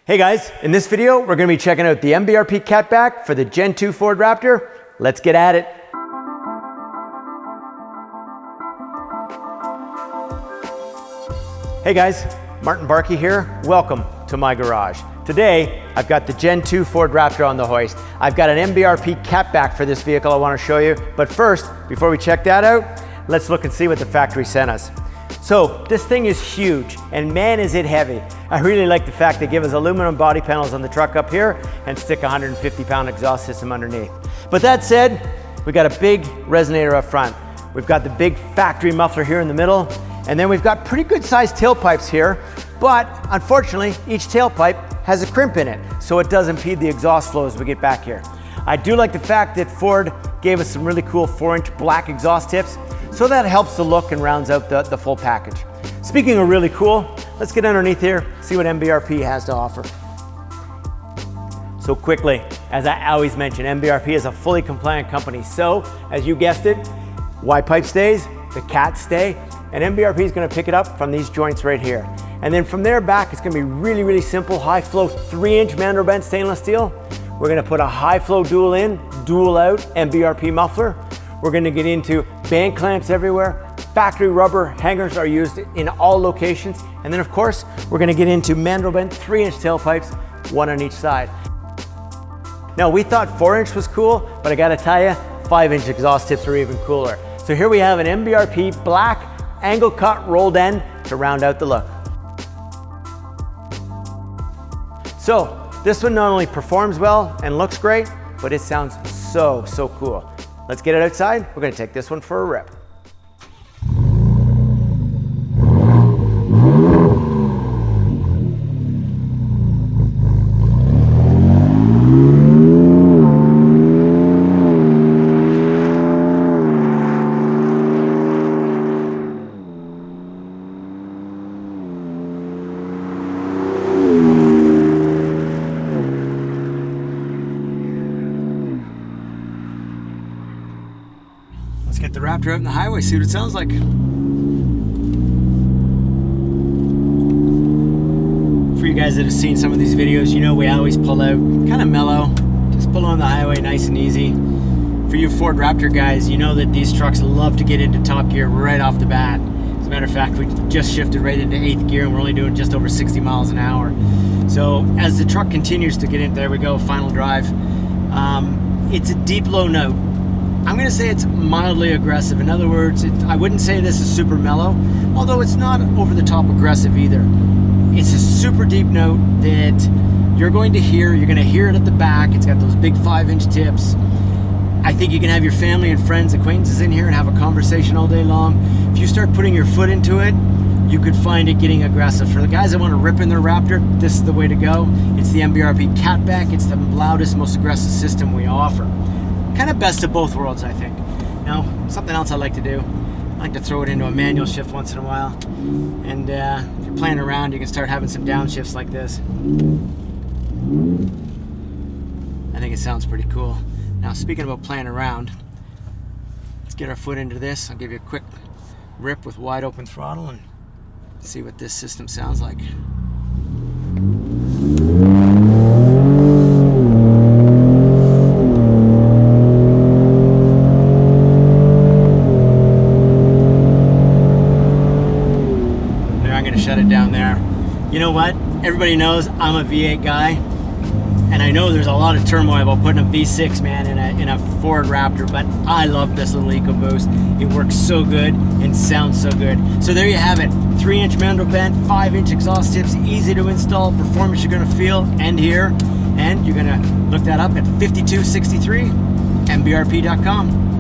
Hey guys, in this video, we're going to be checking out the MBRP catback for the Gen 2 Ford Raptor. Let's get at it. Hey guys, Martin Barkey here. Welcome to my garage. Today, I've got the Gen 2 Ford Raptor on the hoist. I've got an MBRP catback for this vehicle I want to show you. But first, before we check that out, let's look and see what the factory sent us. So this thing is huge, and man is it heavy. I really like the fact they give us aluminum body panels on the truck up here and stick a 150-pound exhaust system underneath. But that said, we got a big resonator up front. We've got the big factory muffler here in the middle, and then we've got pretty good sized tailpipes here, but unfortunately, each tailpipe has a crimp in it, so it does impede the exhaust flow as we get back here. I do like the fact that Ford gave us some really cool 4-inch black exhaust tips, so that helps the look and rounds out the full package. Speaking of really cool, let's get underneath here, see what MBRP has to offer. So quickly, as I always mention, MBRP is a fully compliant company. So, as you guessed it, Y-pipe stays, the cats stay, and MBRP is gonna pick it up from these joints right here. And then from there back, it's gonna be really, really simple, high flow 3-inch mandrel bent stainless steel. We're gonna put a high flow dual in, dual out MBRP muffler. We're gonna get into band clamps everywhere. Factory rubber hangers are used in all locations. And then of course, we're gonna get into mandrel bent 3-inch tailpipes, one on each side. Now we thought 4-inch was cool, but I gotta tell you, 5-inch exhaust tips are even cooler. So here we have an MBRP black angle cut rolled end to round out the look. So this one not only performs well and looks great, but it sounds so cool. Let's get it outside. We're gonna take this one for a rip. Let's get the Raptor out in the highway, see what it sounds like. For you guys that have seen some of these videos, you know we always pull out kind of mellow, just pull on the highway nice and easy. For you Ford Raptor guys, you know that these trucks love to get into top gear right off the bat. As a matter of fact, we just shifted right into 8th gear and we're only doing just over 60 miles an hour. So as the truck continues to get in, there we go, final drive. It's a deep low note. I'm gonna say it's mildly aggressive. In other words, I wouldn't say this is super mellow, although it's not over the top aggressive either. It's a super deep note that you're going to hear. You're gonna hear it at the back. It's got those big 5-inch tips. I think you can have your family and friends, acquaintances in here and have a conversation all day long. If you start putting your foot into it, you could find it getting aggressive. For the guys that want to rip in their Raptor, this is the way to go. It's the MBRP catback. It's the loudest, most aggressive system we offer. Kind of best of both worlds, I think. Now, something else I like to do, I like to throw it into a manual shift once in a while. And if you're playing around, you can start having some downshifts like this. I think it sounds pretty cool. Now, speaking about playing around, let's get our foot into this. I'll give you a quick rip with wide open throttle and see what this system sounds like. Shut it down there. You know what? Everybody knows I'm a V8 guy, and I know there's a lot of turmoil about putting a V6 man in a Ford Raptor, but I love this little EcoBoost. It works so good and sounds so good. So there you have it. 3-inch mandrel bent, 5-inch exhaust tips, easy to install, performance you're gonna feel and hear, and you're gonna look that up at 5263 MBRP.com.